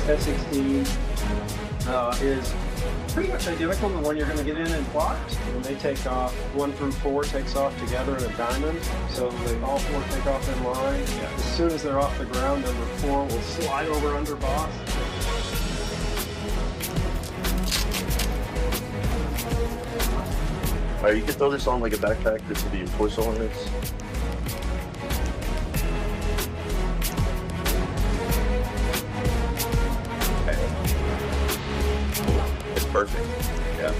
F-16 is pretty much identical to the one you're going to get in plot. And they take off, 1 through 4 takes off together in a diamond. So they all 4 take off in line. Yeah. As soon as they're off the ground, number 4 will slide over under boss. Alright, you can throw this on like a backpack. This will be your torso on this. It's perfect. Yeah.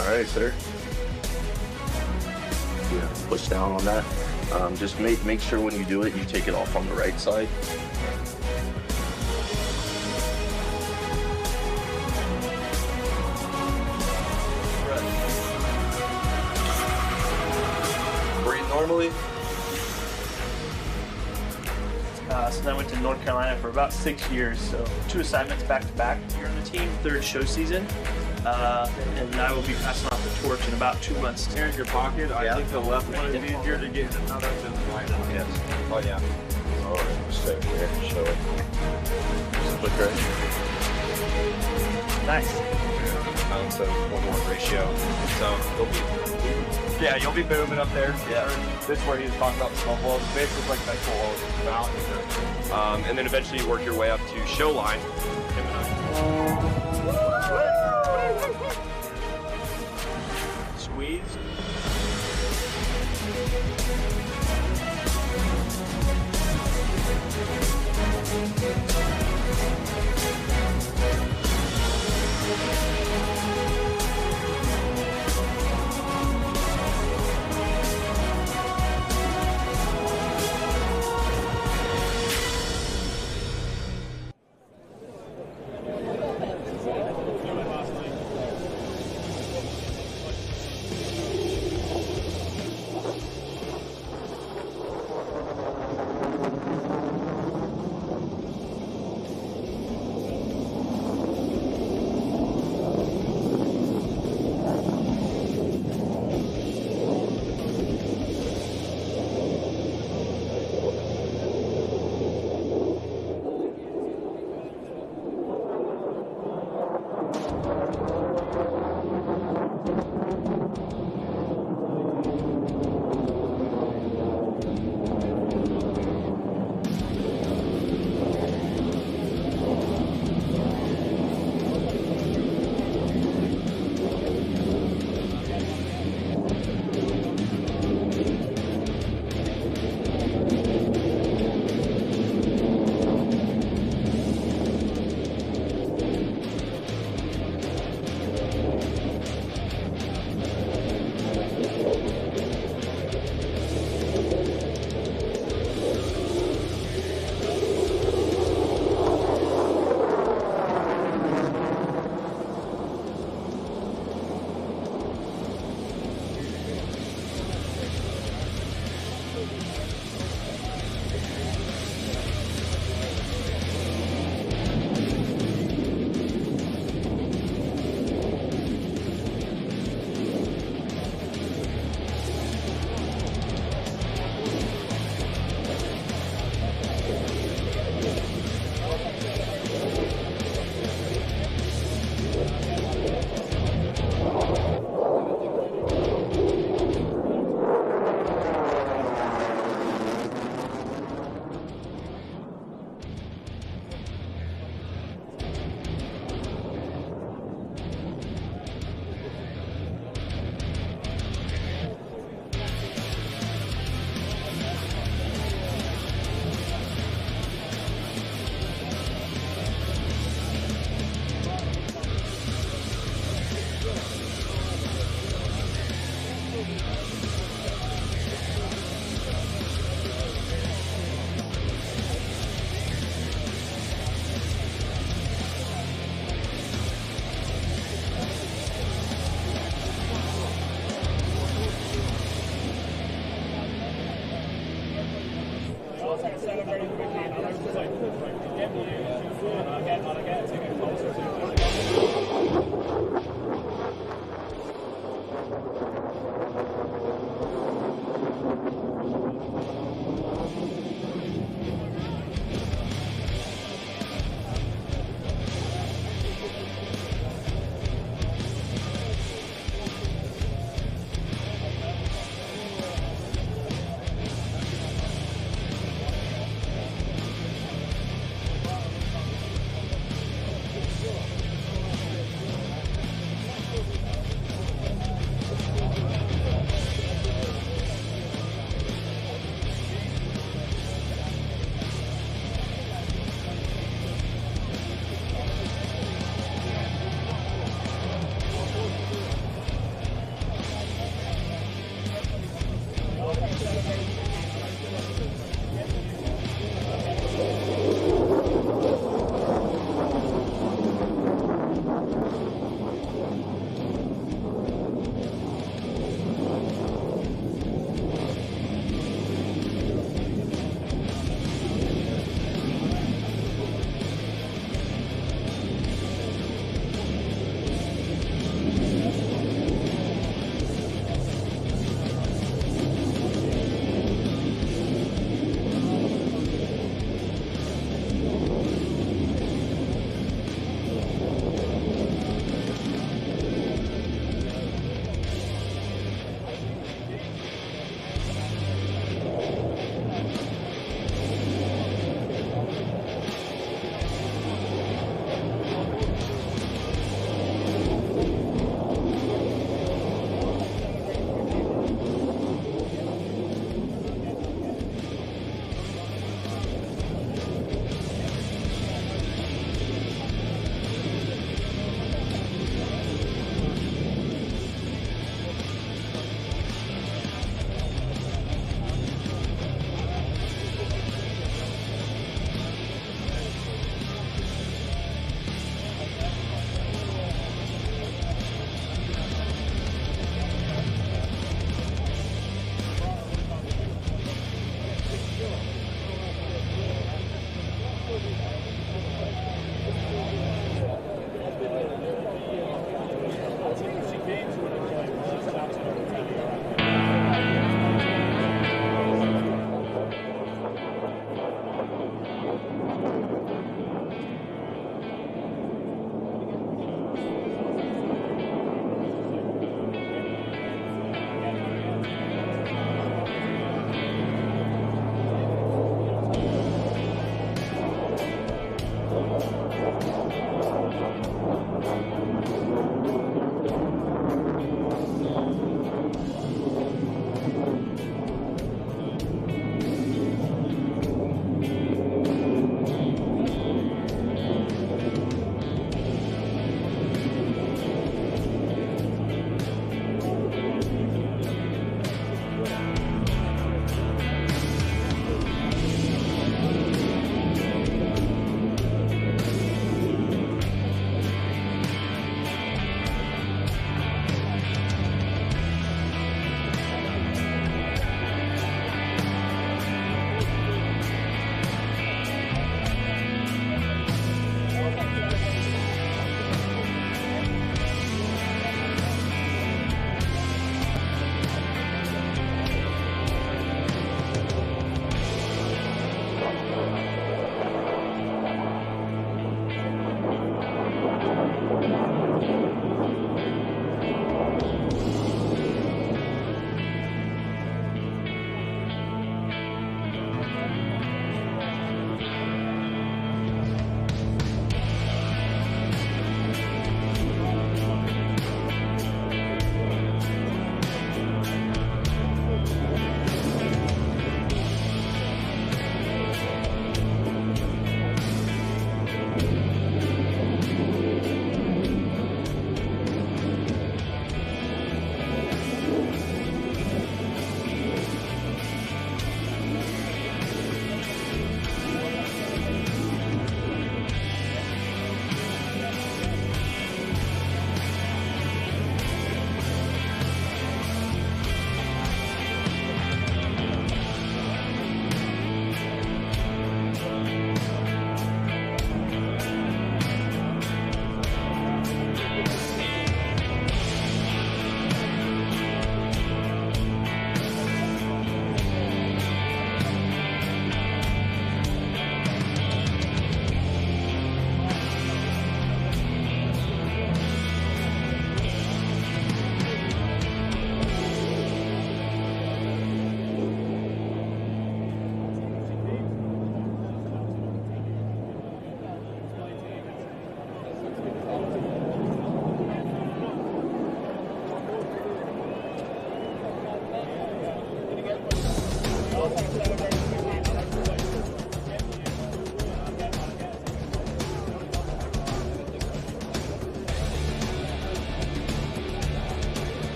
Alright, sir. Yeah, push down on that. Just make sure when you do it, you take it off on the right side. Breathe normally. So then I went to North Carolina for about 6 years, so 2 assignments back to back here on the team, 3rd show season, and I will be passing off the torch in about 2 months. Here in your pocket, I think the left one is easier to get another than the right one. Yes. Oh yeah. Alright, stay here, show it. Just click right. Nice. So 1-1 ratio. So you'll be moving up there. Yeah. This is where he was talking about the smoke walls. Basically like that cool mountain. And then eventually you work your way up to show line. Squeeze.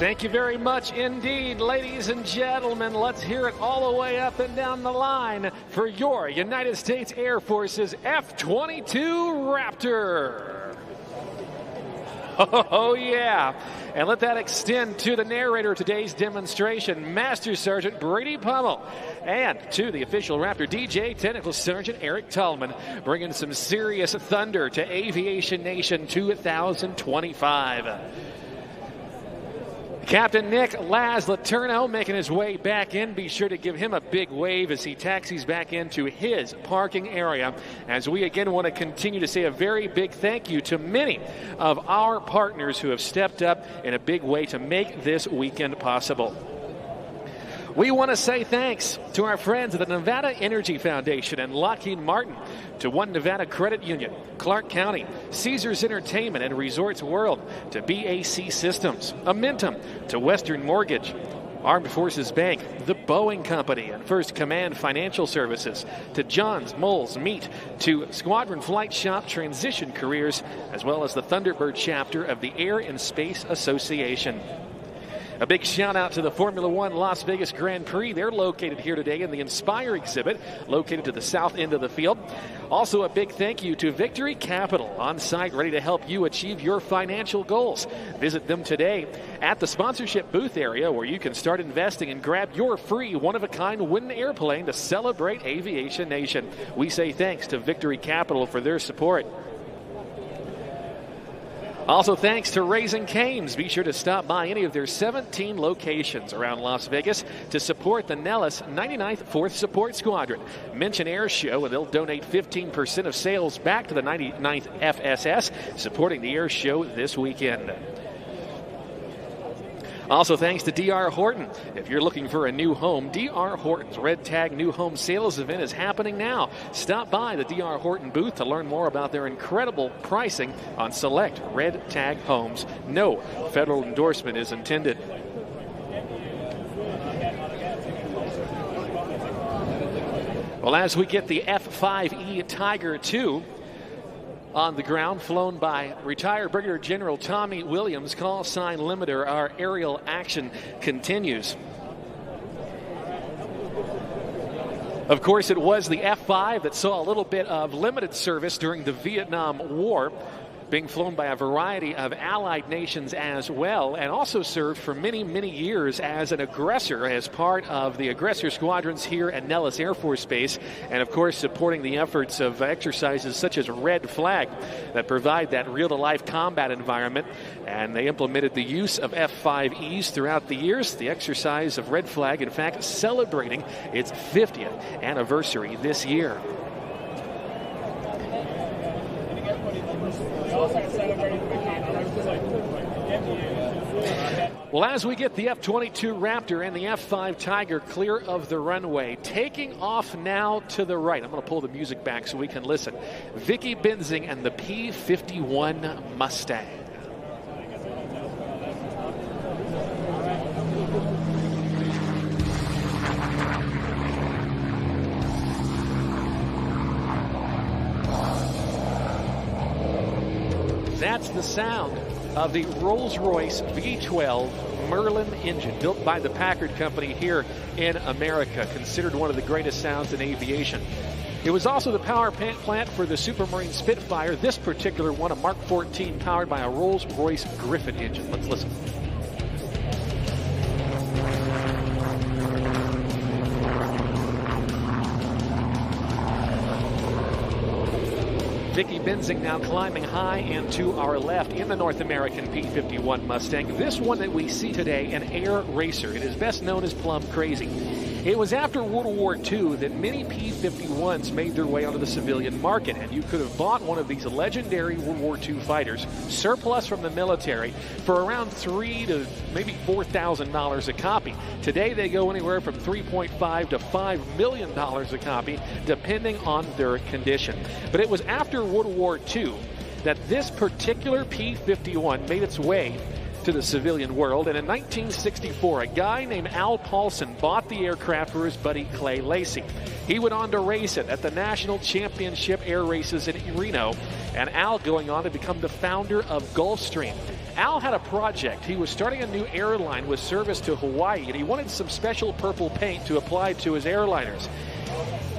Thank you very much indeed, ladies and gentlemen. Let's hear it all the way up and down the line for your United States Air Force's F-22 Raptor. Oh, yeah. And let that extend to the narrator of today's demonstration, Master Sergeant Brady Pummel, and to the official Raptor DJ, Technical Sergeant Eric Tullman, bringing some serious thunder to Aviation Nation 2025. Captain Nick Laz Letourneau making his way back in. Be sure to give him a big wave as he taxis back into his parking area. As we again want to continue to say a very big thank you to many of our partners who have stepped up in a big way to make this weekend possible. We want to say thanks to our friends at the Nevada Energy Foundation and Lockheed Martin, to One Nevada Credit Union, Clark County, Caesars Entertainment and Resorts World, to BAC Systems, Amentum, to Western Mortgage, Armed Forces Bank, the Boeing Company, and First Command Financial Services, to John's Moles Meat, to Squadron Flight Shop Transition Careers, as well as the Thunderbird chapter of the Air and Space Association. A big shout out to the Formula One Las Vegas Grand Prix. They're located here today in the Inspire exhibit, located to the south end of the field. Also a big thank you to Victory Capital, on site ready to help you achieve your financial goals. Visit them today at the sponsorship booth area, where you can start investing and grab your free one-of-a-kind wooden airplane to celebrate Aviation Nation. We say thanks to Victory Capital for their support. Also, thanks to Raising Cane's. Be sure to stop by any of their 17 locations around Las Vegas to support the Nellis 99th 4th Support Squadron. Mention Air Show, and they'll donate 15% of sales back to the 99th FSS, supporting the Air Show this weekend. Also, thanks to D.R. Horton. If you're looking for a new home, D.R. Horton's Red Tag New Home Sales event is happening now. Stop by the D.R. Horton booth to learn more about their incredible pricing on select Red Tag homes. No federal endorsement is intended. Well, as we get the F-5E Tiger II on the ground, flown by retired Brigadier General Tommy Williams, call sign limiter, our aerial action continues. Of course, it was the F-5 that saw a little bit of limited service during the Vietnam War, being flown by a variety of allied nations as well, and also served for many, many years as an aggressor, as part of the aggressor squadrons here at Nellis Air Force Base, and of course supporting the efforts of exercises such as Red Flag that provide that real-to-life combat environment. And they implemented the use of F-5Es throughout the years. The exercise of Red Flag, in fact, celebrating its 50th anniversary this year. Well, as we get the F-22 Raptor and the F-5 Tiger clear of the runway, taking off now to the right. I'm going to pull the music back so we can listen. Vicky Benzing and the P-51 Mustang. That's the sound of the Rolls-Royce V12 Merlin engine, built by the Packard Company here in America, considered one of the greatest sounds in aviation. It was also the power plant for the Supermarine Spitfire, this particular one, a Mark 14 powered by a Rolls-Royce Griffin engine. Let's listen. Vicky Benzing now climbing high and to our left in the North American P-51 Mustang. This one that we see today, an air racer. It is best known as Plum Crazy. It was after World War II that many P-51s made their way onto the civilian market, and you could have bought one of these legendary World War II fighters, surplus from the military, for around $3,000 to maybe $4,000 a copy. Today they go anywhere from $3.5 to $5 million a copy, depending on their condition. But it was after World War II that this particular P-51 made its way to the civilian world, and in 1964 a guy named Al Paulson bought the aircraft for his buddy Clay Lacey. He went on to race it at the National Championship Air Races in Reno, and Al going on to become the founder of Gulfstream. Al had a project. He was starting a new airline with service to Hawaii, and he wanted some special purple paint to apply to his airliners.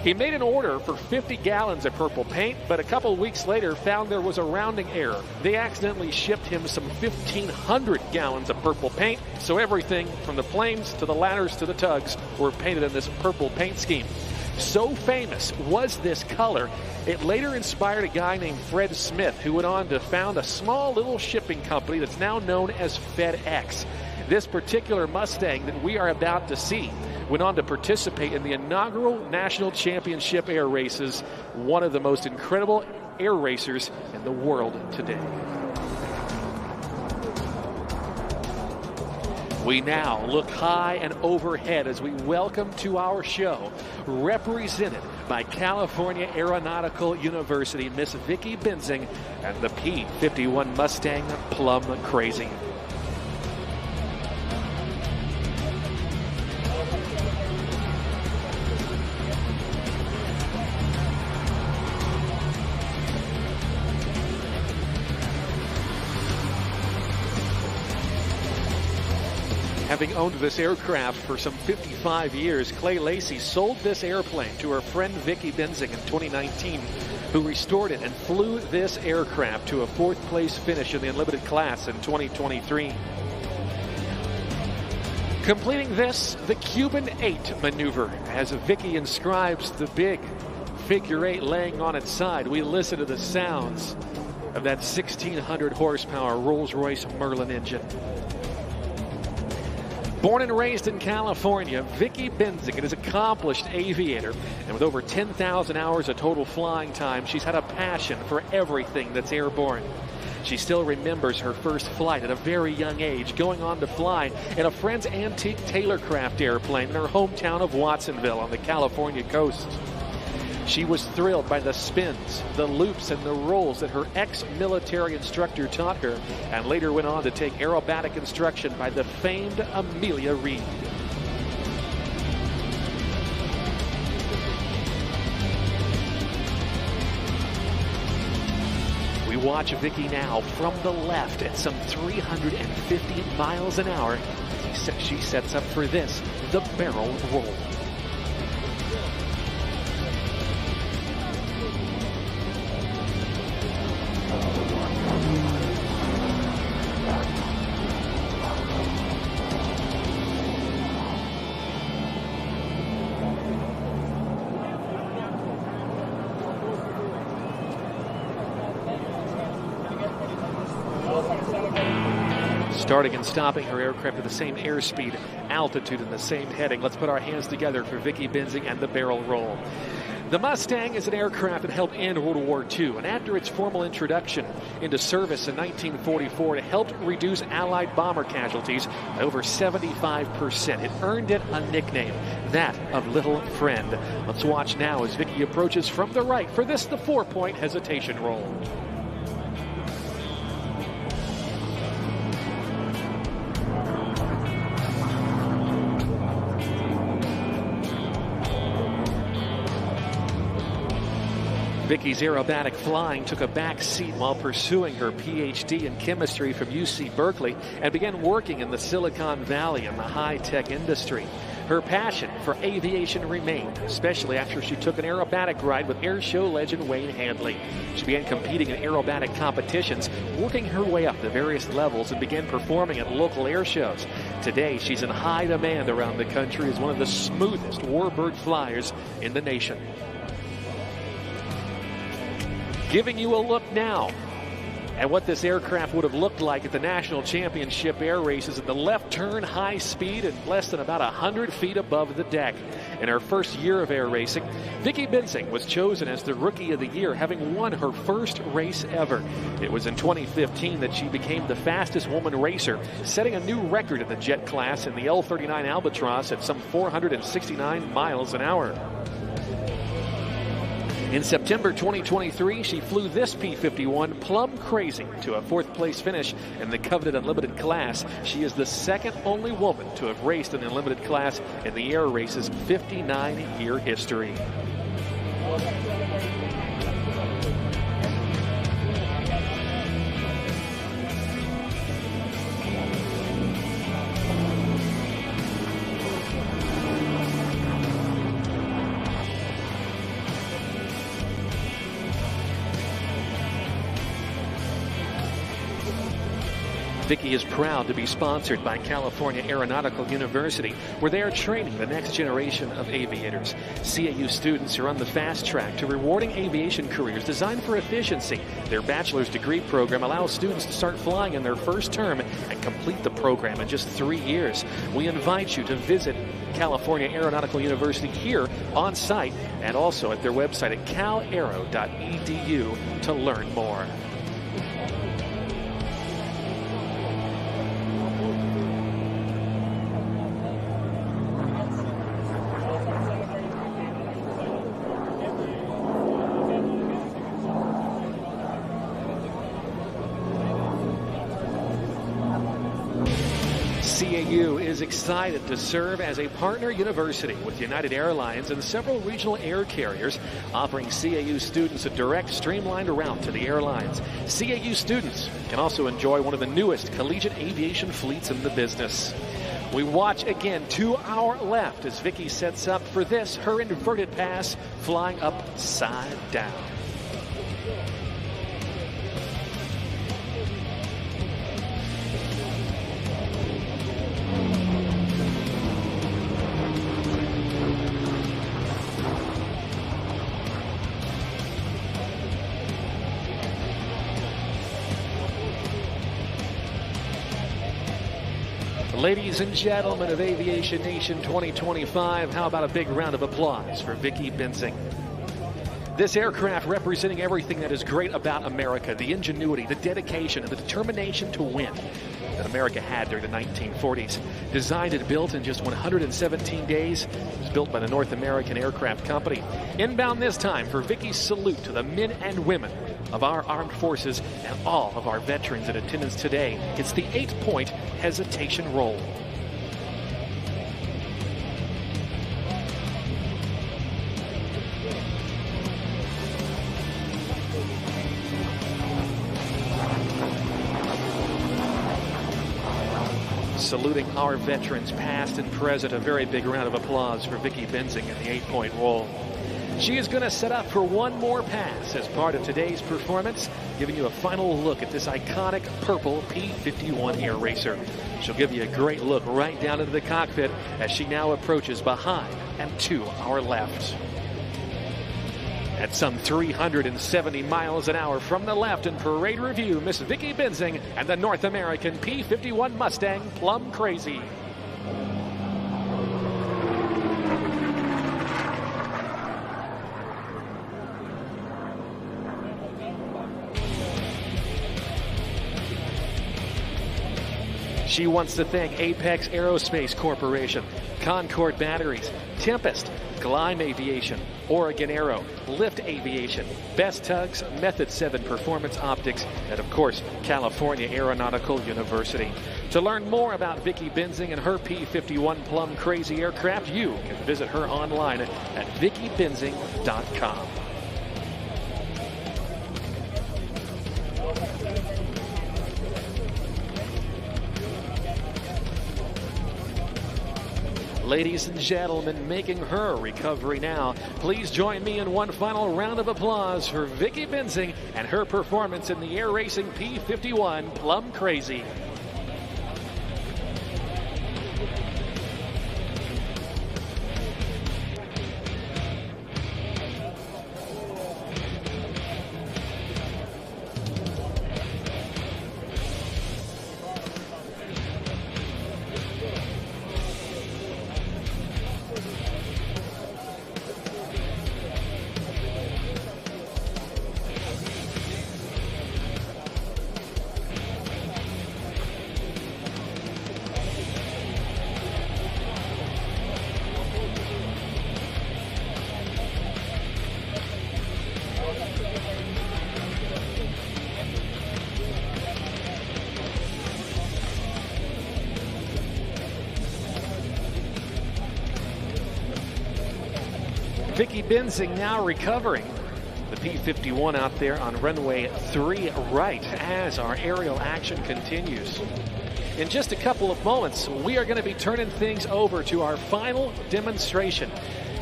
He made an order for 50 gallons of purple paint, but a couple of weeks later found there was a rounding error. They accidentally shipped him some 1,500 gallons of purple paint, so everything from the planes to the ladders to the tugs were painted in this purple paint scheme. So famous was this color, it later inspired a guy named Fred Smith, who went on to found a small little shipping company that's now known as FedEx. This particular Mustang that we are about to see went on to participate in the inaugural National Championship air races, one of the most incredible air racers in the world today. We now look high and overhead as we welcome to our show, represented by California Aeronautical University, Miss Vicki Benzing and the P-51 Mustang Plum Crazy. Having owned this aircraft for some 55 years, Clay Lacey sold this airplane to her friend Vicki Benzing in 2019, who restored it and flew this aircraft to a 4th place finish in the unlimited class in 2023. Completing this, the Cuban 8 maneuver, as Vicki inscribes the big figure 8 laying on its side. We listen to the sounds of that 1,600 horsepower Rolls-Royce Merlin engine. Born and raised in California, Vicki Benzing is an accomplished aviator, and with over 10,000 hours of total flying time, she's had a passion for everything that's airborne. She still remembers her first flight at a very young age, going on to fly in a friend's antique Taylorcraft airplane in her hometown of Watsonville on the California coast. She was thrilled by the spins, the loops, and the rolls that her ex-military instructor taught her, and later went on to take aerobatic instruction by the famed Amelia Reed. We watch Vicki now from the left at some 350 miles an hour. She sets up for this, the barrel roll. Starting and stopping her aircraft at the same airspeed, altitude, and the same heading. Let's put our hands together for Vicki Benzing and the barrel roll. The Mustang is an aircraft that helped end World War II, and after its formal introduction into service in 1944, it helped reduce Allied bomber casualties by over 75%. It earned it a nickname, that of Little Friend. Let's watch now as Vicki approaches from the right for this, the 4-point hesitation roll. Vicki's aerobatic flying took a back seat while pursuing her PhD in chemistry from UC Berkeley and began working in the Silicon Valley in the high-tech industry. Her passion for aviation remained, especially after she took an aerobatic ride with air show legend Wayne Handley. She began competing in aerobatic competitions, working her way up the various levels, and began performing at local air shows. Today, she's in high demand around the country as one of the smoothest warbird flyers in the nation. Giving you a look now at what this aircraft would have looked like at the National Championship air races at the left turn, high speed, and less than about 100 feet above the deck. In her first year of air racing, Vicki Benzing was chosen as the Rookie of the Year, having won her first race ever. It was in 2015 that she became the fastest woman racer, setting a new record in the jet class in the L-39 Albatross at some 469 miles an hour. In September 2023, she flew this P-51 Plum Crazy to a 4th place finish in the coveted unlimited class. She is the second only woman to have raced in the unlimited class in the air race's 59-year history. Vicky is proud to be sponsored by California Aeronautical University, where they are training the next generation of aviators. CAU students are on the fast track to rewarding aviation careers designed for efficiency. Their bachelor's degree program allows students to start flying in their first term and complete the program in just 3 years. We invite you to visit California Aeronautical University here on site and also at their website at calaero.edu to learn more. CAU is excited to serve as a partner university with United Airlines and several regional air carriers, offering CAU students a direct, streamlined route to the airlines. CAU students can also enjoy one of the newest collegiate aviation fleets in the business. We watch again to our left as Vicky sets up for this, her inverted pass, flying upside down. Ladies and gentlemen of Aviation Nation 2025, how about a big round of applause for Vicky Benzing? This aircraft representing everything that is great about America, the ingenuity, the dedication, and the determination to win that America had during the 1940s. Designed and built in just 117 days, it was built by the North American Aircraft Company. Inbound this time for Vicky's salute to the men and women of our armed forces and all of our veterans in attendance today. It's the 8-point hesitation roll. Saluting our veterans past and present, a very big round of applause for Vicky Benzing in the 8-point roll. She is going to set up for one more pass as part of today's performance, giving you a final look at this iconic purple P-51 air racer. She'll give you a great look right down into the cockpit as she now approaches behind and to our left. At some 370 miles an hour from the left in parade review, Miss Vicky Benzing and the North American P-51 Mustang Plum Crazy. She wants to thank Apex Aerospace Corporation, Concord Batteries, Tempest, Gleim Aviation, Oregon Aero, Lift Aviation, Best Tugs, Method 7 Performance Optics, and of course, California Aeronautical University. To learn more about Vicky Benzing and her P-51 Plum Crazy aircraft, you can visit her online at vickybenzing.com. Ladies and gentlemen, making her recovery now. Please join me in one final round of applause for Vicky Benzing and her performance in the air racing P-51 Plum Crazy. Vicky Benzing now recovering the P-51 out there on runway 3 right as our aerial action continues. In just a couple of moments, we are going to be turning things over to our final demonstration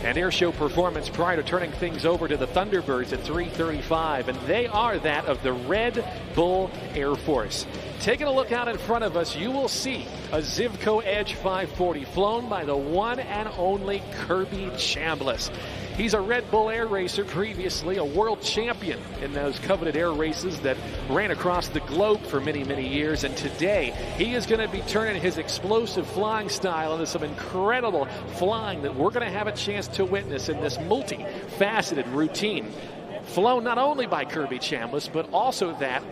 and airshow performance prior to turning things over to the Thunderbirds at 3:35, and they are that of the Red Bull Air Force. taking a look out in front of us, you will see a Zivco Edge 540 flown by the one and only Kirby Chambliss. He's a Red Bull air racer, previously a world champion in those coveted air races that ran across the globe for many, many years. And today, he is going to be turning his explosive flying style into some incredible flying that we're going to have a chance to witness in this multi-faceted routine. Flown not only by Kirby Chambliss, but also that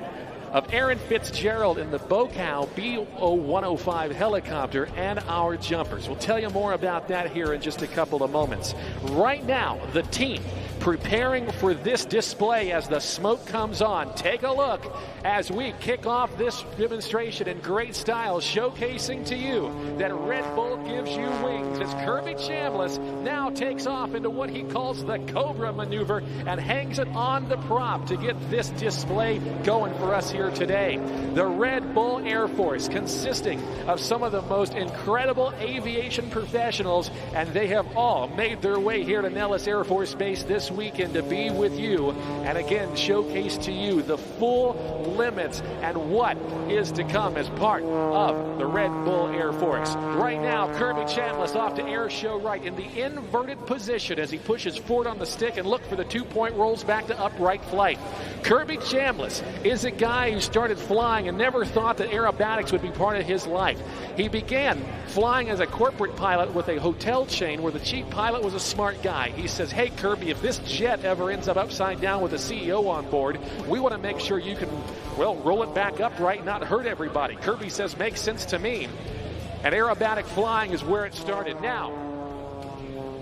of Aaron Fitzgerald in the Bocow B0105 helicopter and our jumpers. We'll tell you more about that here in just a couple of moments. Right now, the team preparing for this display as the smoke comes on. Take a look as we kick off this demonstration in great style, showcasing to you that Red Bull gives you wings as Kirby Chambliss now takes off into what he calls the Cobra maneuver and hangs it on the prop to get this display going for us here today. The Red Bull Air Force, consisting of some of the most incredible aviation professionals, and they have all made their way here to Nellis Air Force Base this weekend to be with you and again showcase to you the full limits and what is to come as part of the Red Bull Air Force. Right now, Kirby Chambliss off to air show right in the inverted position as he pushes forward on the stick and look for the 2-point rolls back to upright flight. Kirby Chambliss is a guy who started flying and never thought that aerobatics would be part of his life. He began flying as a corporate pilot with a hotel chain where the chief pilot was a smart guy. He says, hey Kirby, if this jet ever ends up upside down with the CEO on board, we want to make sure you can, well, roll it back upright, not hurt everybody. Kirby says, makes sense to me. And aerobatic flying is where it started. Now,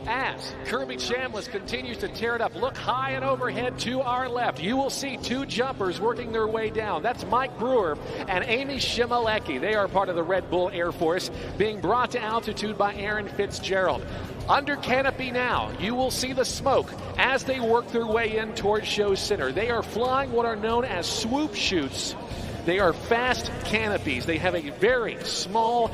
as Kirby Chambliss continues to tear it up, look high and overhead to our left. You will see two jumpers working their way down. That's Mike Brewer and Amy Shimalecki. They are part of the Red Bull Air Force, being brought to altitude by Aaron Fitzgerald. Under canopy now, you will see the smoke as they work their way in towards show center. They are flying what are known as swoop chutes. They are fast canopies. They have a very small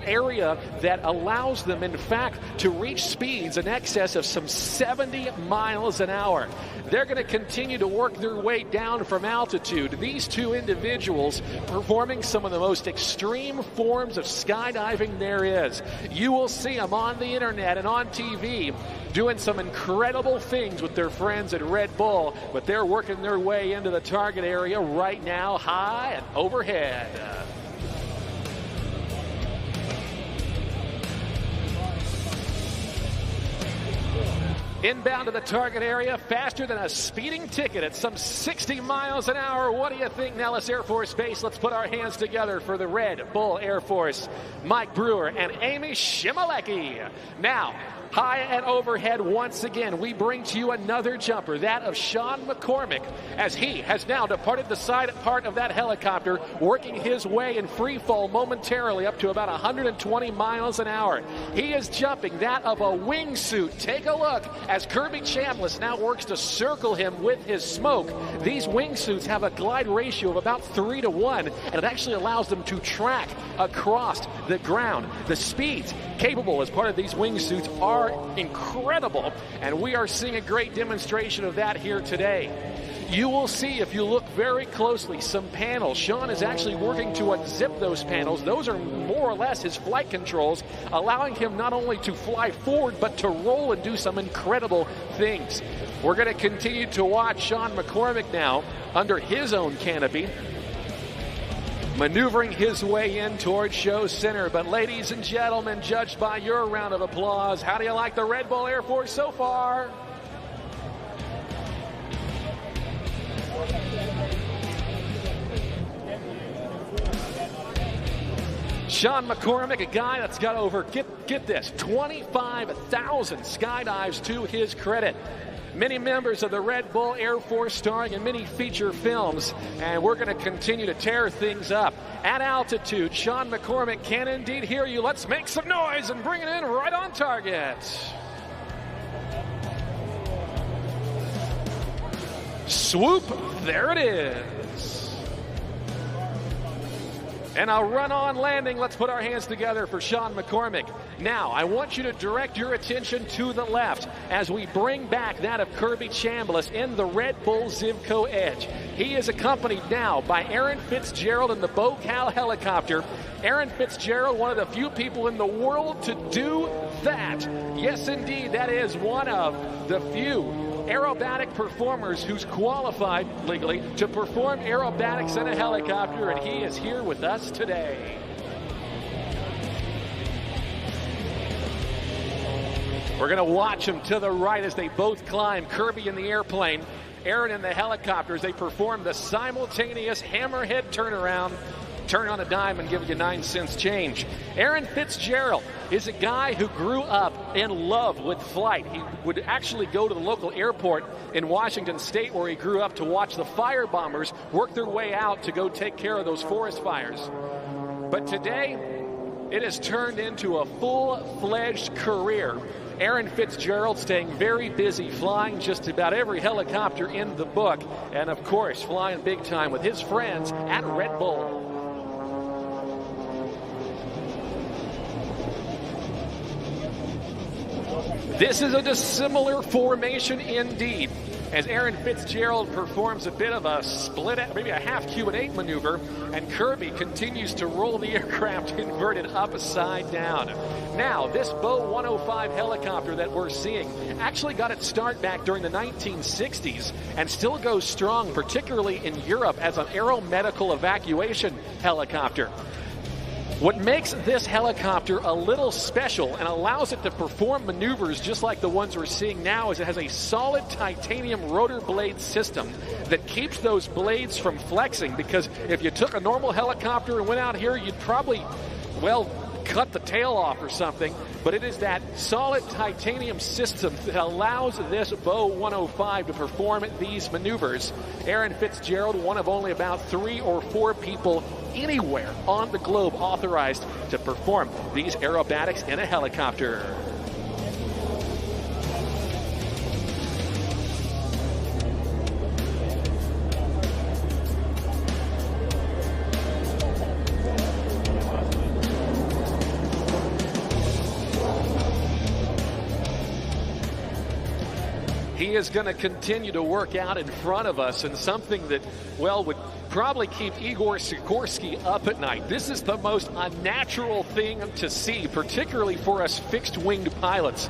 area that allows them, in fact, to reach speeds in excess of some 70 miles an hour. They're going to continue to work their way down from altitude. These two individuals performing some of the most extreme forms of skydiving there is. You will see them on the internet and on TV doing some incredible things with their friends at Red Bull, but they're working their way into the target area right now, high and overhead. Inbound to the target area, faster than a speeding ticket at some 60 miles an hour. What do you think, Nellis Air Force Base? Let's put our hands together for the Red Bull Air Force, Mike Brewer and Amy Shimalecki. Now, high and overhead once again, we bring to you another jumper, that of Sean McCormick, as he has now departed the side part of that helicopter, working his way in free fall momentarily up to about 120 miles an hour. He is jumping that of a wingsuit. Take a look as Kirby Chambliss now works to circle him with his smoke. These wingsuits have a glide ratio of about 3 to 1, and it actually allows them to track across the ground. The speeds capable as part of these wingsuits are incredible, and we are seeing a great demonstration of that here today. You will see, if you look very closely, some panels. Sean is actually working to unzip those panels. Those are more or less his flight controls, allowing him not only to fly forward, but to roll and do some incredible things. We're going to continue to watch Sean McCormick now under his own canopy, maneuvering his way in towards show center. But ladies and gentlemen, judged by your round of applause, how do you like the Red Bull Air Force so far? Sean McCormick, a guy that's got over, get this, 25,000 skydives to his credit. Many members of the Red Bull Air Force starring in many feature films, and we're going to continue to tear things up. At altitude, Sean McCormick can indeed hear you. Let's make some noise and bring it in right on target. Swoop, there it is. And a run-on landing. Let's put our hands together for Sean McCormick Now, I want you to direct your attention to the left as we bring back that of Kirby Chambliss in the Red Bull Zivco Edge. He is accompanied now by Aaron Fitzgerald in the BoCal helicopter. Aaron Fitzgerald, one of the few people in the world to do that. Yes, indeed, that is one of the few aerobatic performers who's qualified legally to perform aerobatics in a helicopter, and he is here with us today. We're going to watch them to the right as they both climb. Kirby in the airplane, Aaron in the helicopter as they perform the simultaneous hammerhead turnaround. Turn on a dime and give you 9 cents change. Aaron Fitzgerald is a guy who grew up in love with flight. He would actually go to the local airport in Washington State where he grew up to watch the fire bombers work their way out to go take care of those forest fires. But today, it has turned into a full-fledged career. Aaron Fitzgerald staying very busy, flying just about every helicopter in the book, and of course, flying big time with his friends at Red Bull. This is a dissimilar formation indeed, as Aaron Fitzgerald performs a bit of a split, maybe a half Q&A maneuver, and Kirby continues to roll the aircraft inverted upside down. Now, this Bo 105 helicopter that we're seeing actually got its start back during the 1960s and still goes strong, particularly in Europe, as an aeromedical evacuation helicopter. What makes this helicopter a little special and allows it to perform maneuvers just like the ones we're seeing now is it has a solid titanium rotor blade system that keeps those blades from flexing, because if you took a normal helicopter and went out here, you'd probably, well, cut the tail off or something. But it is that solid titanium system that allows this Bo 105 to perform these maneuvers. Aaron Fitzgerald, one of only about 3 or 4 people anywhere on the globe authorized to perform these aerobatics in a helicopter. He is going to continue to work out in front of us, and something that, well, would probably keep Igor Sikorsky up at night. This is the most unnatural thing to see, particularly for us fixed-winged pilots.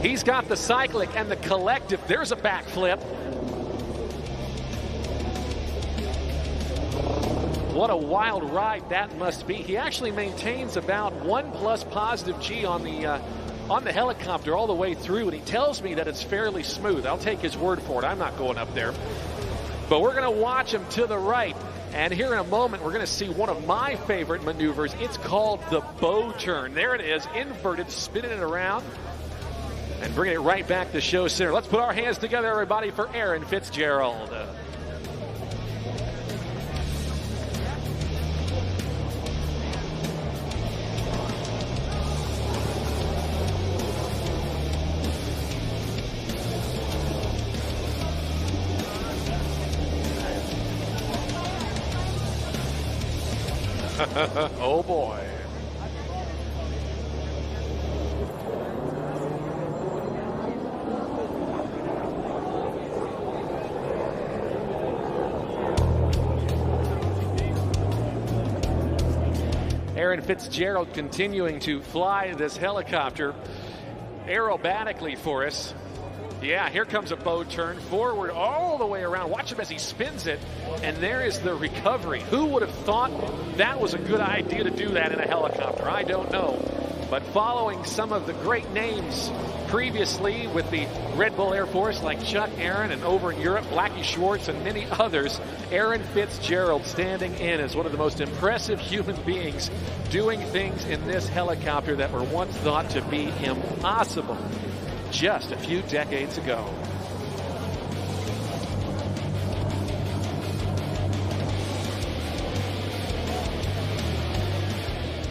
He's got the cyclic and the collective. There's a backflip. What a wild ride that must be. He actually maintains about 1+ positive G on the helicopter all the way through, and he tells me that it's fairly smooth. I'll take his word for it. I'm not going up there. But we're going to watch him to the right, and here in a moment we're going to see one of my favorite maneuvers. It's called the bow turn. There it is, inverted, spinning it around and bringing it right back to show center. Let's put our hands together, everybody, for Aaron Fitzgerald. Oh boy. Aaron Fitzgerald continuing to fly this helicopter aerobatically for us. Yeah, here comes a bow turn forward all the way around. Watch him as he spins it, and there is the recovery. Who would have thought that was a good idea to do that in a helicopter? I don't know. But following some of the great names previously with the Red Bull Air Force like Chuck Aaron, and over in Europe, Blackie Schwartz and many others, Aaron Fitzgerald standing in as one of the most impressive human beings doing things in this helicopter that were once thought to be impossible just a few decades ago.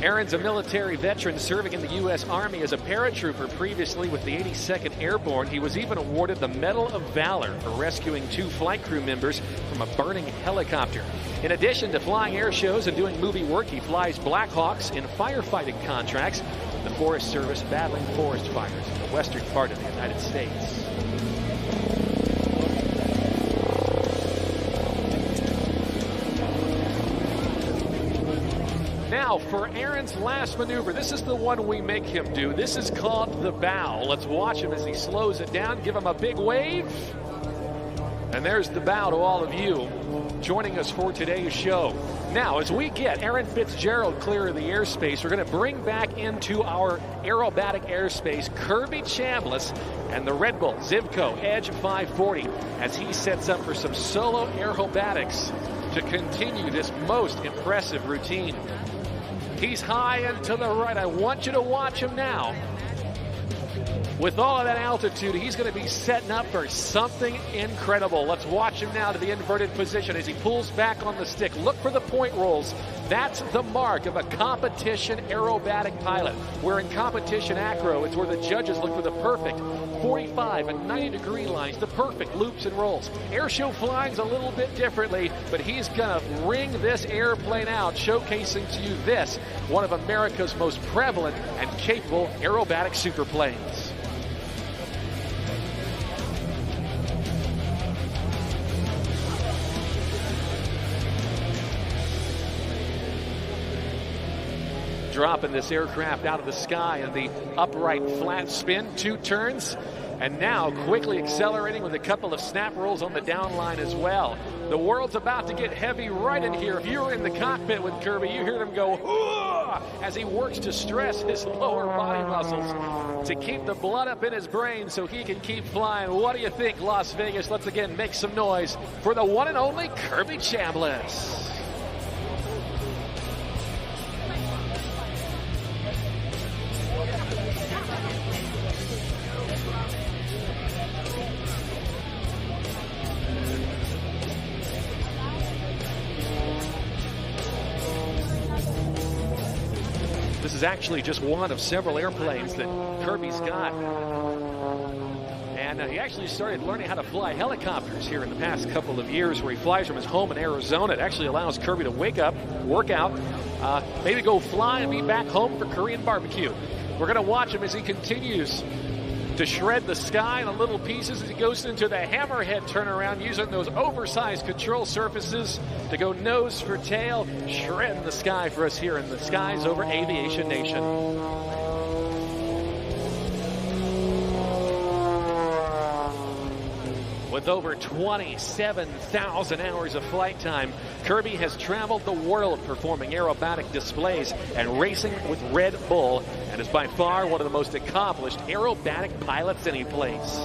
Aaron's a military veteran serving in the U.S. Army as a paratrooper previously with the 82nd Airborne. He was even awarded the Medal of Valor for rescuing 2 flight crew members from a burning helicopter. In addition to flying air shows and doing movie work, he flies Blackhawks in firefighting contracts. the Forest Service battling forest fires in the western part of the United States. Now for Aaron's last maneuver. This is the one we make him do. This is called the bow. Let's watch him as he slows it down. Give him a big wave. And there's the bow to all of you joining us for today's show. Now, as we get Aaron Fitzgerald clear of the airspace, we're going to bring back into our aerobatic airspace Kirby Chambliss and the Red Bull Zivco Edge 540 as he sets up for some solo aerobatics to continue this most impressive routine. He's high and to the right. I want you to watch him now. With all of that altitude, he's going to be setting up for something incredible. Let's watch him now to the inverted position as he pulls back on the stick. Look for the point rolls. That's the mark of a competition aerobatic pilot. Where in competition acro, it's where the judges look for the perfect 45 and 90 degree lines, the perfect loops and rolls. Airshow flying's a little bit differently, but he's going to ring this airplane out, showcasing to you this, one of America's most prevalent and capable aerobatic superplanes. Dropping this aircraft out of the sky in the upright flat spin, 2 turns, and now quickly accelerating with a couple of snap rolls on the down line as well. The world's about to get heavy right in here. If you were in the cockpit with Kirby, you hear him go, "Ooh," as he works to stress his lower body muscles to keep the blood up in his brain so he can keep flying. What do you think, Las Vegas? Let's again make some noise for the one and only Kirby Chambliss. This is actually just one of several airplanes that Kirby's got. And he actually started learning how to fly helicopters here in the past couple of years, where he flies from his home in Arizona. It actually allows Kirby to wake up, work out, maybe go fly and be back home for Korean barbecue. We're going to watch him as he continues to shred the sky in little pieces as he goes into the hammerhead turnaround, using those oversized control surfaces to go nose for tail, shredding the sky for us here in the skies over Aviation Nation. With over 27,000 hours of flight time, Kirby has traveled the world performing aerobatic displays and racing with Red Bull, and is by far one of the most accomplished aerobatic pilots any place.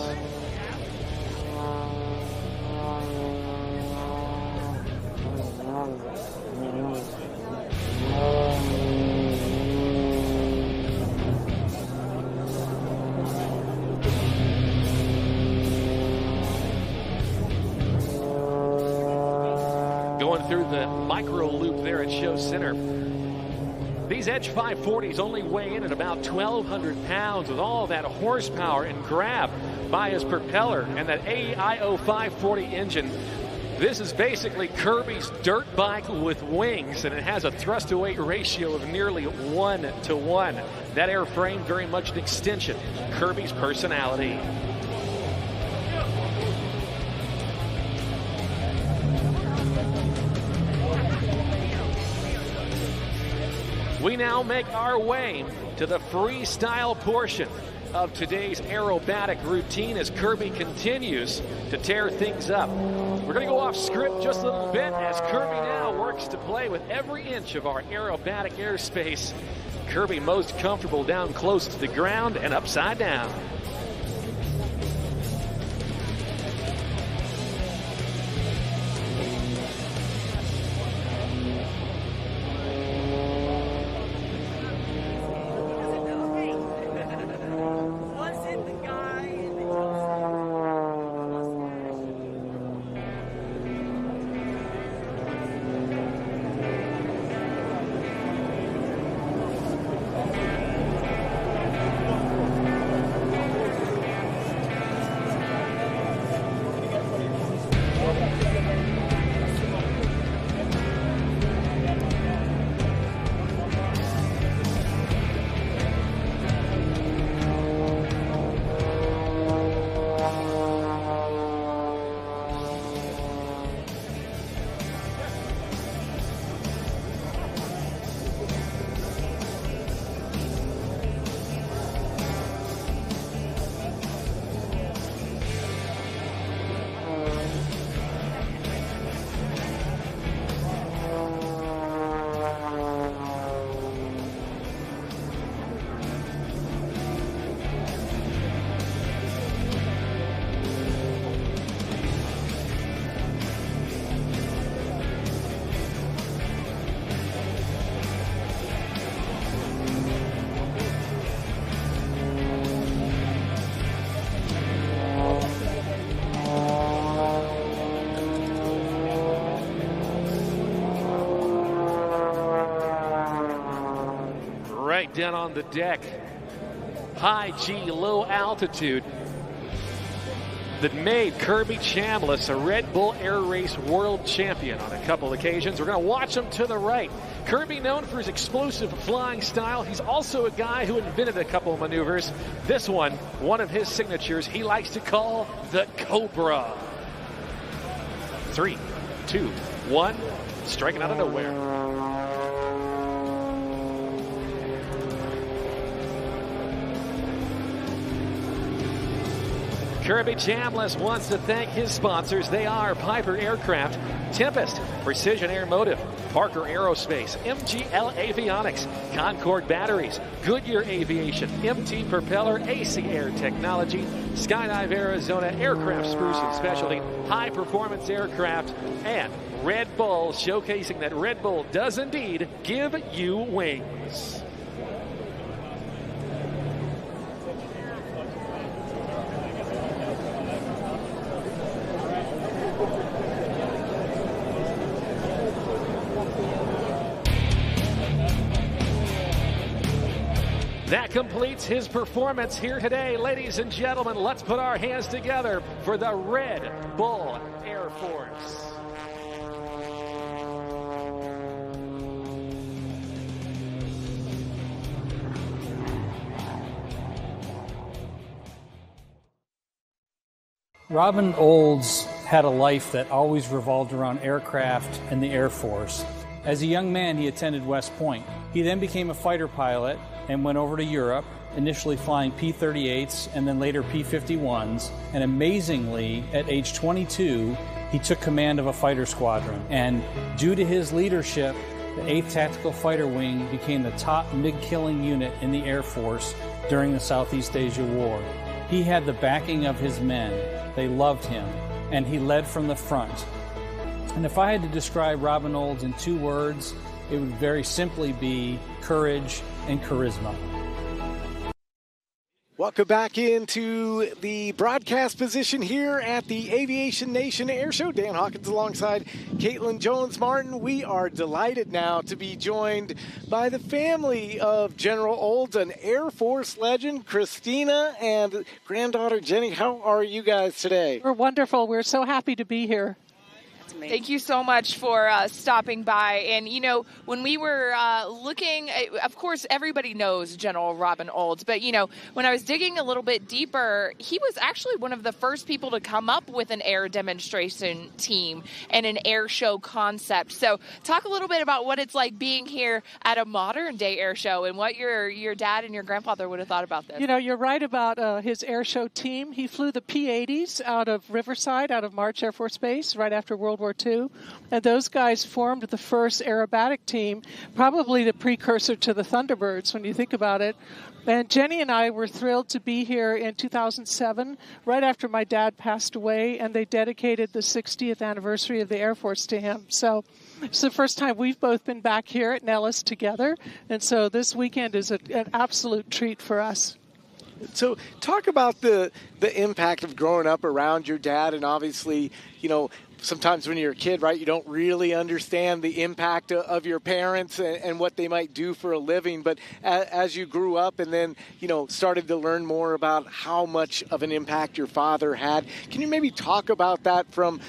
Going through the micro loop there at Show Center. These Edge 540s only weigh in at about 1,200 pounds with all that horsepower and grab by his propeller and that AIO 540 engine. This is basically Kirby's dirt bike with wings, and it has a thrust-to-weight ratio of nearly 1-to-1. That airframe very much an extension of Kirby's personality. We now make our way to the freestyle portion of today's aerobatic routine as Kirby continues to tear things up. We're going to go off script just a little bit as Kirby now works to play with every inch of our aerobatic airspace. Kirby most comfortable down close to the ground and upside down. down on the deck. High G, low altitude that made Kirby Chambliss a Red Bull Air Race world champion on a couple occasions. We're going to watch him to the right. Kirby, known for his explosive flying style. He's also a guy who invented a couple of maneuvers. This one of his signatures, he likes to call the Cobra. 3, 2, 1, striking out of nowhere. Kirby Chambliss wants to thank his sponsors. They are Piper Aircraft, Tempest, Precision Airmotive, Parker Aerospace, MGL Avionics, Concord Batteries, Goodyear Aviation, MT Propeller, AC Air Technology, Skydive Arizona, Aircraft Spruce and Specialty, High Performance Aircraft, and Red Bull, showcasing that Red Bull does indeed give you wings. That completes his performance here today. Ladies and gentlemen, let's put our hands together for the Red Bull Air Force. Robin Olds had a life that always revolved around aircraft and the Air Force. As a young man, he attended West Point. He then became a fighter pilot and went over to Europe, initially flying P-38s and then later P-51s. And amazingly, at age 22, he took command of a fighter squadron. And due to his leadership, the 8th Tactical Fighter Wing became the top MiG-killing unit in the Air Force during the Southeast Asia War. He had the backing of his men. They loved him, and he led from the front. And if I had to describe Robin Olds in 2 words, it would very simply be courage and charisma. Welcome back into the broadcast position here at the Aviation Nation Air Show. Dan Hawkins alongside Caitlyn Jones-Martin. We are delighted now to be joined by the family of General Olds, an Air Force legend, Christina, and granddaughter Jenny. How are you guys today? We're wonderful. We're so happy to be here. Thank you so much for stopping by. And, you know, when we were looking, of course, everybody knows General Robin Olds. But, you know, when I was digging a little bit deeper, he was actually one of the first people to come up with an air demonstration team and an air show concept. So talk a little bit about what it's like being here at a modern day air show and what your dad and your grandfather would have thought about this. You know, you're right about his air show team. He flew the P-80s out of Riverside, out of March Air Force Base, right after World War II. And those guys formed the first aerobatic team, probably the precursor to the Thunderbirds when you think about it. And Jenny and I were thrilled to be here in 2007, right after my dad passed away, and they dedicated the 60th anniversary of the Air Force to him. So it's the first time we've both been back here at Nellis together, and so this weekend is an absolute treat for us. So talk about the impact of growing up around your dad, and obviously, you know, sometimes when you're a kid, right, you don't really understand the impact of your parents and what they might do for a living. But as you grew up and then, you know, started to learn more about how much of an impact your father had, can you maybe talk about that from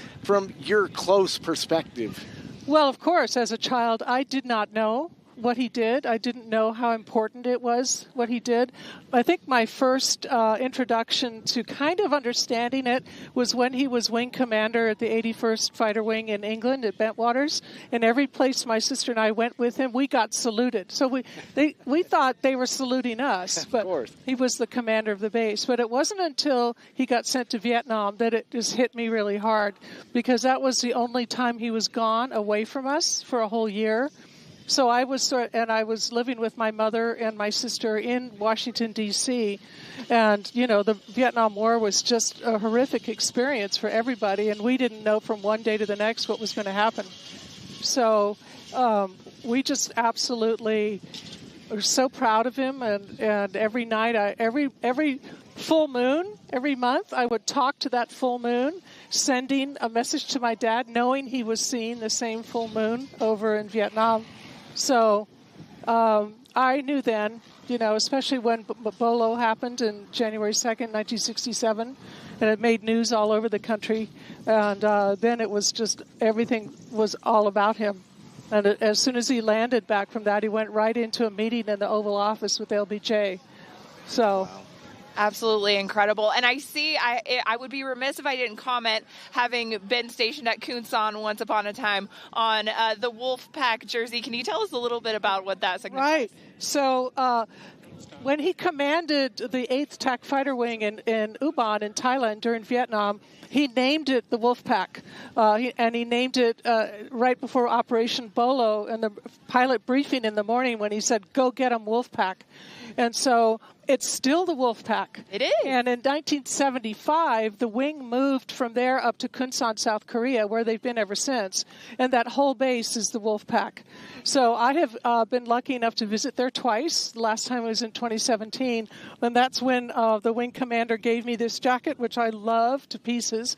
your close perspective? Well, of course, as a child, I did not know what he did. I didn't know how important it was, what he did. I think my first introduction to kind of understanding it was when he was wing commander at the 81st Fighter Wing in England at Bentwaters. And every place my sister and I went with him, we got saluted. So we thought they were saluting us, but he was the commander of the base. But it wasn't until he got sent to Vietnam that it just hit me really hard, because that was the only time he was gone away from us for a whole year. So I was living with my mother and my sister in Washington, D.C., and, you know, the Vietnam War was just a horrific experience for everybody, and we didn't know from one day to the next what was going to happen. So we just absolutely are so proud of him, and every night, every full moon, every month, I would talk to that full moon, sending a message to my dad, knowing he was seeing the same full moon over in Vietnam. So I knew then, especially when Bolo happened in January 2nd, 1967, and it made news all over the country. And then it was just, everything was all about him. And as soon as he landed back from that, he went right into a meeting in the Oval Office with LBJ. So... Wow. Absolutely incredible. And I would be remiss if I didn't comment, having been stationed at Kunsan once upon a time, on the Wolf Pack jersey. Can you tell us a little bit about what that signifies? Right. So when he commanded the 8th TAC Fighter Wing in Ubon in Thailand during Vietnam, he named it the Wolf Pack. And he named it right before Operation Bolo in the pilot briefing in the morning when he said, "Go get 'em, Wolf Pack." And so it's still the Wolf Pack. It is. And in 1975, the wing moved from there up to Kunsan, South Korea, where they've been ever since. And that whole base is the Wolf Pack. So I have been lucky enough to visit there twice. The last time was in 2017. And that's when the wing commander gave me this jacket, which I love to pieces,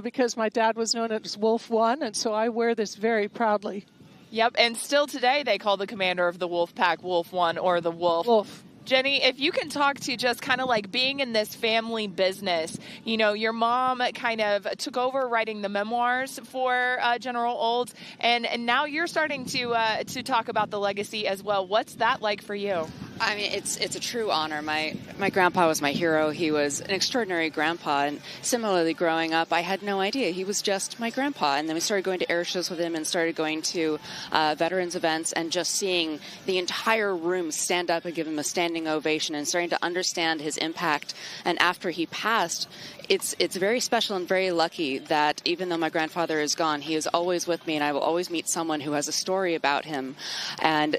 because my dad was known as Wolf One. And so I wear this very proudly. Yep, and still today they call the commander of the Wolf Pack Wolf One, or the Wolf. Wolf. Jenny, if you can talk to just kind of like being in this family business, your mom kind of took over writing the memoirs for General Olds, and now you're starting to talk about the legacy as well. What's that like for you? I mean, it's a true honor. My grandpa was my hero. He was an extraordinary grandpa, and similarly, growing up, I had no idea. He was just my grandpa, and then we started going to air shows with him and started going to veterans events, and just seeing the entire room stand up and give him a standing ovation and starting to understand his impact. And after he passed, it's very special and very lucky that even though my grandfather is gone, he is always with me, and I will always meet someone who has a story about him. And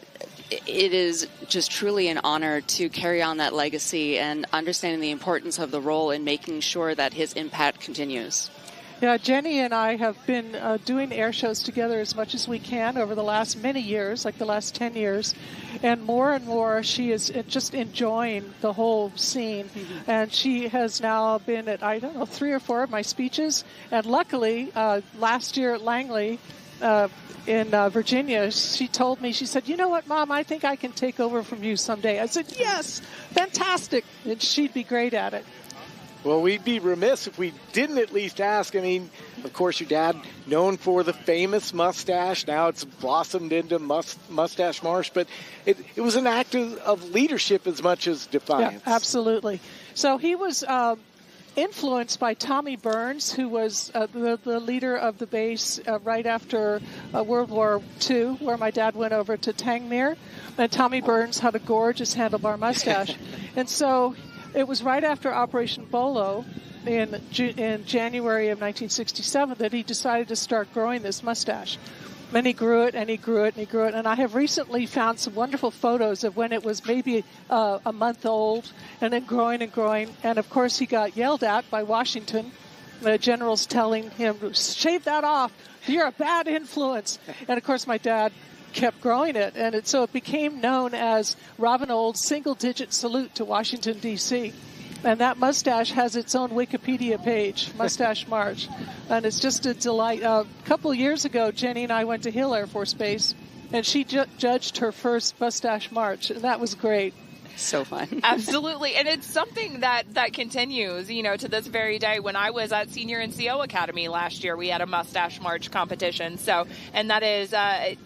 it is just truly an honor to carry on that legacy and understanding the importance of the role in making sure that his impact continues. Yeah, Jenny and I have been doing air shows together as much as we can over the last many years, like the last 10 years. And more she is just enjoying the whole scene. Mm-hmm. And she has now been at, 3 or 4 of my speeches. And luckily, last year at Langley, in Virginia, she told me, she said, "You know what, Mom, I think I can take over from you someday." I said, "Yes, fantastic." And she'd be great at it. Well, we'd be remiss if we didn't at least ask. I mean, of course, your dad, known for the famous mustache. Now it's blossomed into Mustache Marsh. But it was an act of leadership as much as defiance. Yeah, absolutely. So he was influenced by Tommy Burns, who was the leader of the base right after World War II, where my dad went over to Tangmere. And Tommy Burns had a gorgeous handlebar mustache. And so it was right after Operation Bolo in January of 1967 that he decided to start growing this mustache. And he grew it, and he grew it, and he grew it. And I have recently found some wonderful photos of when it was maybe a month old, and then growing and growing. And, of course, he got yelled at by Washington. The generals telling him, "Shave that off. You're a bad influence." And, of course, my dad kept growing it. And so it became known as Robin Old's single-digit salute to Washington, D.C. And that mustache has its own Wikipedia page, Mustache March. And it's just a delight. A couple of years ago, Jenny and I went to Hill Air Force Base, and she judged her first Mustache March, and that was great. So fun. Absolutely. And it's something that continues, to this very day. When I was at Senior NCO Academy last year, we had a Mustache March competition. So, and that is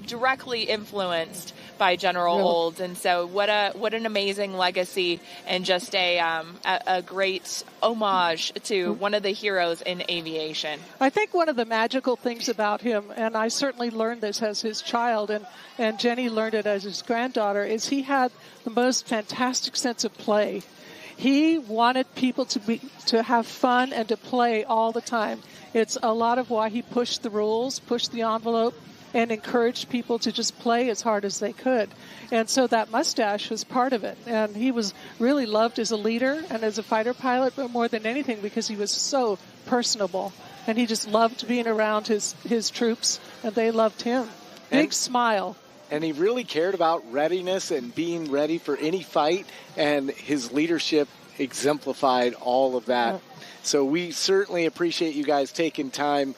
directly influenced by General Olds. And so what an amazing legacy, and just a great homage to one of the heroes in aviation. I think one of the magical things about him, and I certainly learned this as his child, and Jenny learned it as his granddaughter, is he had the most fantastic sense of play. He wanted people to have fun and to play all the time. It's a lot of why he pushed the rules, pushed the envelope, and encouraged people to just play as hard as they could. And so that mustache was part of it. And he was really loved as a leader and as a fighter pilot, but more than anything because he was so personable. And he just loved being around his troops, and they loved him. Big smile. And he really cared about readiness and being ready for any fight, and his leadership exemplified all of that. Yeah. So we certainly appreciate you guys taking time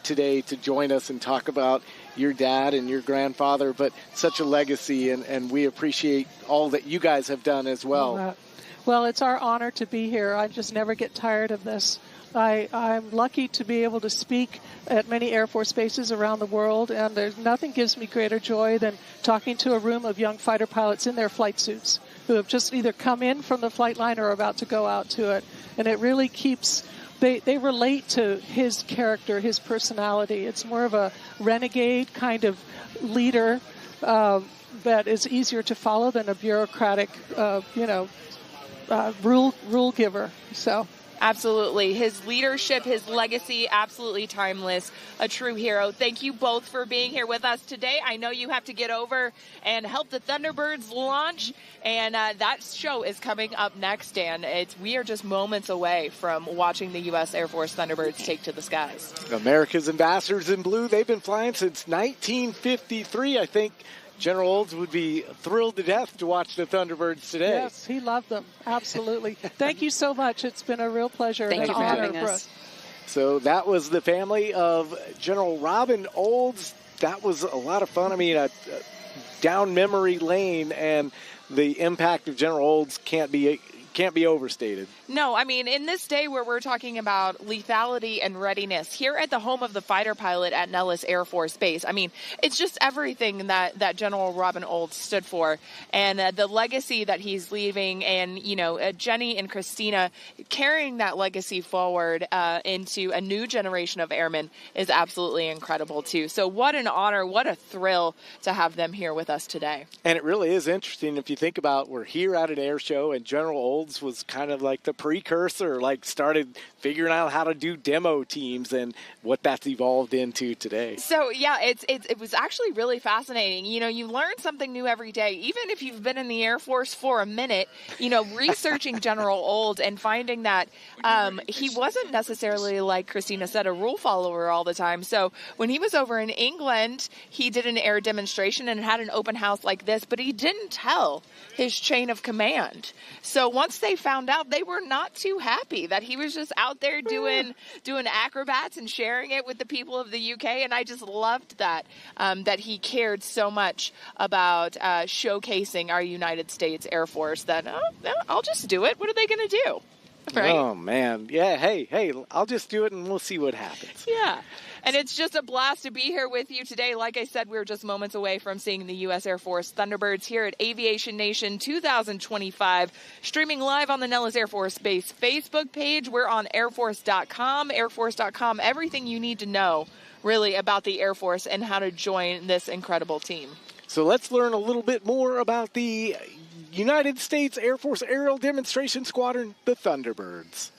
today to join us and talk about your dad and your grandfather, but such a legacy, and we appreciate all that you guys have done as well. Well, it's our honor to be here. I just never get tired of this. I'm lucky to be able to speak at many Air Force bases around the world, and there's nothing gives me greater joy than talking to a room of young fighter pilots in their flight suits who have just either come in from the flight line or are about to go out to it. And it really keeps, they relate to his character, his personality. It's more of a renegade kind of leader that is easier to follow than a bureaucratic, rule giver. So. Absolutely. His leadership, his legacy, absolutely timeless. A true hero. Thank you both for being here with us today. I know you have to get over and help the Thunderbirds launch, and that show is coming up next, and we are just moments away from watching the U.S. Air Force Thunderbirds take to the skies. America's ambassadors in blue, they've been flying since 1953, I think. General Olds would be thrilled to death to watch the Thunderbirds today. Yes, he loved them. Absolutely. Thank you so much. It's been a real pleasure. Thank you for having us. So that was the family of General Robin Olds. That was a lot of fun. I mean, down memory lane, and the impact of General Olds can't be overstated. No, I mean, in this day where we're talking about lethality and readiness, here at the home of the fighter pilot at Nellis Air Force Base, I mean, it's just everything that General Robin Olds stood for, and the legacy that he's leaving, and, Jenny and Christina carrying that legacy forward into a new generation of airmen is absolutely incredible, too. So what an honor, what a thrill to have them here with us today. And it really is interesting if you think about, we're here at an air show, and General Olds was kind of like the precursor, like started figuring out how to do demo teams and what that's evolved into today. So yeah, it was actually really fascinating. You learn something new every day, even if you've been in the Air Force for a minute. Researching General Olds and finding that he wasn't necessarily, like Christina said, a rule follower all the time. So when he was over in England, he did an air demonstration and had an open house like this, but he didn't tell his chain of command. So once they found out, they were not too happy that he was just out there doing acrobats and sharing it with the people of the UK. And I just loved that he cared so much about showcasing our United States Air Force that I'll just do it. What are they going to do? Right? Oh man, yeah. Hey, I'll just do it and we'll see what happens. Yeah. And it's just a blast to be here with you today. Like I said, we're just moments away from seeing the U.S. Air Force Thunderbirds here at Aviation Nation 2025, streaming live on the Nellis Air Force Base Facebook page. We're on airforce.com, airforce.com, everything you need to know, really, about the Air Force and how to join this incredible team. So let's learn a little bit more about the United States Air Force Aerial Demonstration Squadron, the Thunderbirds.